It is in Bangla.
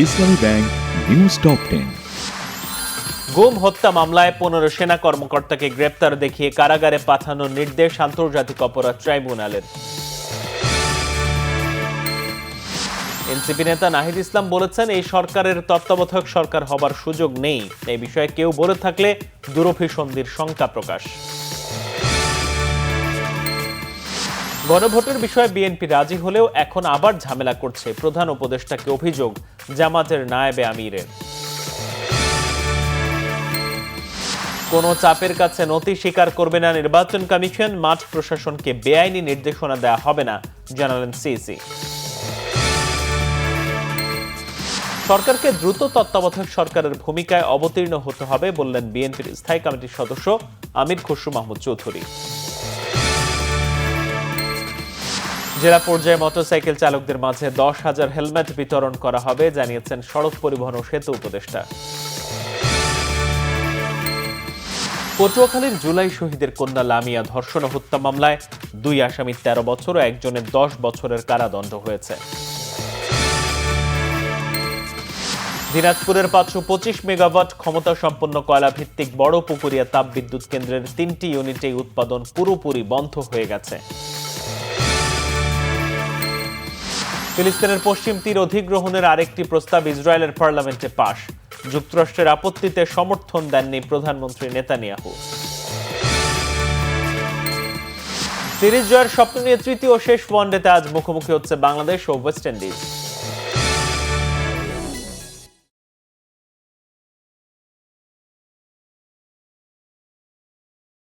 ইসলামী ব্যাংক নিউজ টপ 10। গুম হত্যা মামলায় 15 সেনা কর্মকর্তাকে গ্রেপ্তার দেখিয়ে কারাগারে পাঠানোর নির্দেশ আন্তর্জাতিক অপরাধ ট্রাইব্যুনালের। এনসিপি নেতা নাহিদ ইসলাম বলেছেন, এই সরকারের তত্ত্বাবধায়ক সরকার হবার সুযোগ নেই। এই বিষয়ে কেউ বলে থাকলে দুরভিসন্ধির শঙ্কা প্রকাশ। গণভোটের বিষয়ে বিএনপি রাজি হলেও এখন আবার ঝামেলা করছে প্রধান উপদেষ্টাকে অভিযোগ জামাতের নায়েবে আমিরের। কোনো চাপের কাছে নথি স্বীকার করবে না নির্বাচন কমিশন, মাঠ প্রশাসনকে বেআইনি নির্দেশনা দেওয়া হবে না জানালেন সিইসি। সরকারকে দ্রুত তত্ত্বাবধায়ক সরকারের ভূমিকায় অবতীর্ণ হতে হবে বললেন বিএনপির স্থায়ী কমিটির সদস্য আমির খসরু মাহমুদ চৌধুরী। জেলা পর্যায়ে মোটরসাইকেল চালকদের মাঝে 10,000 হেলমেট বিতরণ করা হবে জানিয়েছেন সড়ক পরিবহন ও সেতু উপদেষ্টা। পটুয়াখালীর জুলাই শহীদের কন্যা লামিয়া ধর্ষণ ও হত্যা মামলায় 2 আসামির 13 বছর ও একজনের 10 বছরের কারাদণ্ড হয়েছে। দিনাজপুরের 525 মেগাওয়াট ক্ষমতা সম্পন্ন কয়লা ভিত্তিক বড় পুকুরিয়া তাপ বিদ্যুৎ কেন্দ্রের 3টি ইউনিটেই উৎপাদন পুরোপুরি বন্ধ হয়ে গেছে। ফিলিস্তিনের পশ্চিম তীর অধিগ্রহণের আরেকটি প্রস্তাব ইসরায়েলের পার্লামেন্টে পাশ। যুক্তরাষ্ট্রের আপত্তিতে সমর্থন দেননি প্রধানমন্ত্রী নেতানিয়াহু। সিরিজ জয়ের স্বপ্ন নিয়ে তৃতীয় শেষ ওয়ানডেতে আজ মুখোমুখি হচ্ছে বাংলাদেশ ও ওয়েস্ট ইন্ডিজ।